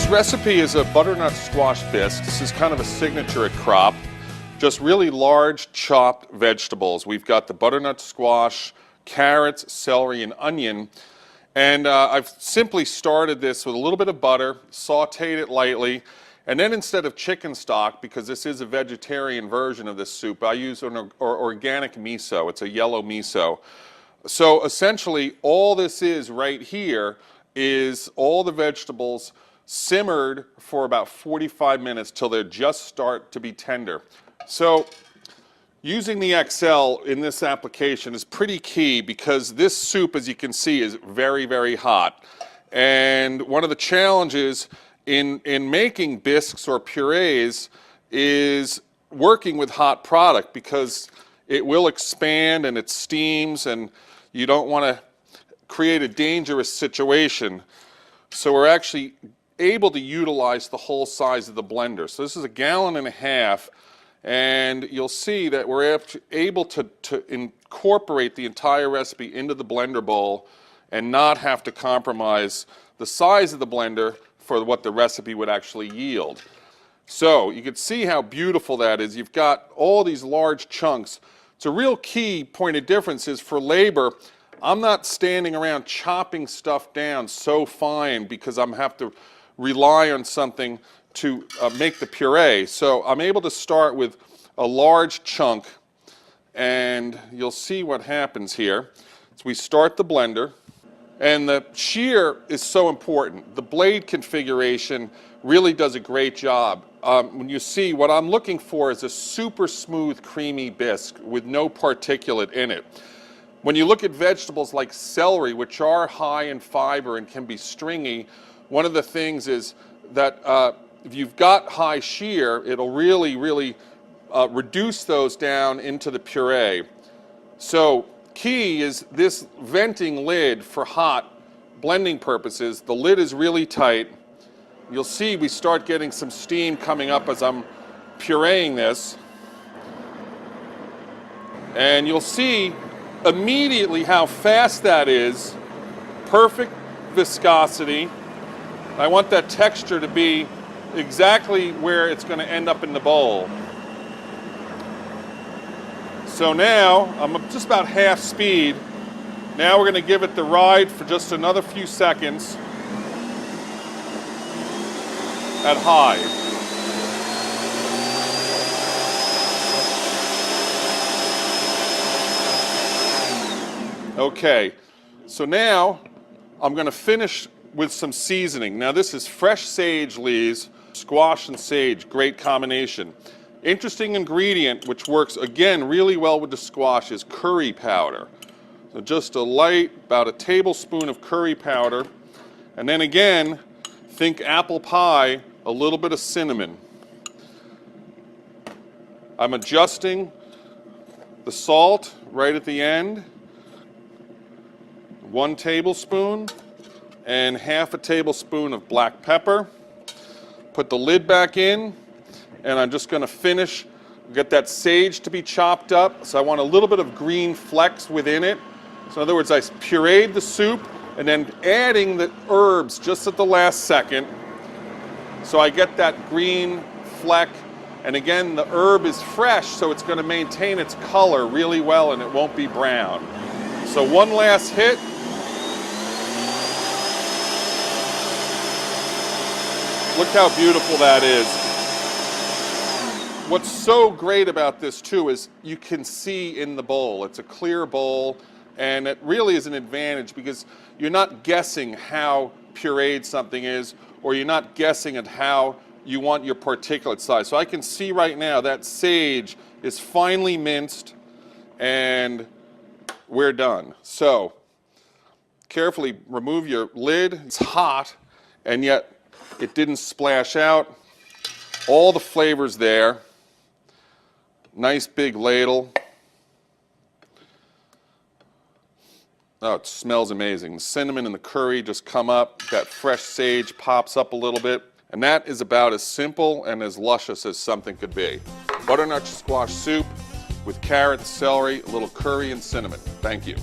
This recipe is a butternut squash bisque. This is kind of a signature at Crop. Just really large chopped vegetables. We've got the butternut squash, carrots, celery, and onion. And I've simply started this with a little bit of butter, sauteed it lightly, and then instead of chicken stock, because this is a vegetarian version of this soup, I use an organic miso. It's a yellow miso. So essentially all this is right here is all the vegetables simmered for about 45 minutes till they just start to be tender. So using the XL in this application is pretty key because this soup, as you can see, is very, very hot. And one of the challenges in making bisques or purees is working with hot product because it will expand and it steams and you don't want to create a dangerous situation. So we're actually able to utilize the whole size of the blender. So this is 1.5 gallons, and you'll see that we're able to incorporate the entire recipe into the blender bowl and not have to compromise the size of the blender for what the recipe would actually yield. So you can see how beautiful that is. You've got all these large chunks. It's a real key point of difference is for labor, I'm not standing around chopping stuff down so fine because I'm have to rely on something to make the puree. So I'm able to start with a large chunk, and you'll see what happens here. So we start the blender, and the shear is so important. The blade configuration really does a great job. When you see, what I'm looking for is a super smooth, creamy bisque with no particulate in it. When you look at vegetables like celery, which are high in fiber and can be stringy, one of the things is that if you've got high shear, it'll really, really reduce those down into the puree. So key is this venting lid for hot blending purposes. The lid is really tight. You'll see we start getting some steam coming up as I'm pureeing this. And you'll see immediately how fast that is. Perfect viscosity. I want that texture to be exactly where it's going to end up in the bowl. So now I'm just about half speed. Now we're going to give it the ride for just another few seconds at high. Okay, so now I'm going to finish with some seasoning. Now this is fresh sage leaves, squash and sage, great combination. Interesting ingredient which works again really well with the squash is curry powder. So just a light, about a tablespoon of curry powder, and then again, think apple pie, a little bit of cinnamon. I'm adjusting the salt right at the end, 1 tablespoon, and half a tablespoon of black pepper. Put the lid back in, and I'm just going to finish, get that sage to be chopped up. So I want a little bit of green flecks within it. So in other words, I pureed the soup and then adding the herbs just at the last second. So I get that green fleck. And again, the herb is fresh, so it's going to maintain its color really well and it won't be brown. So one last hit. Look how beautiful that is. What's so great about this too is you can see in the bowl. It's a clear bowl, and it really is an advantage because you're not guessing how pureed something is, or you're not guessing at how you want your particulate size. So I can see right now that sage is finely minced, and we're done. So carefully remove your lid. It's hot, and yet it didn't splash out. All the flavors there. Nice big ladle. Oh, it smells amazing. The cinnamon and the curry just come up. That fresh sage pops up a little bit. And that is about as simple and as luscious as something could be. Butternut squash soup with carrots, celery, a little curry, and cinnamon. Thank you.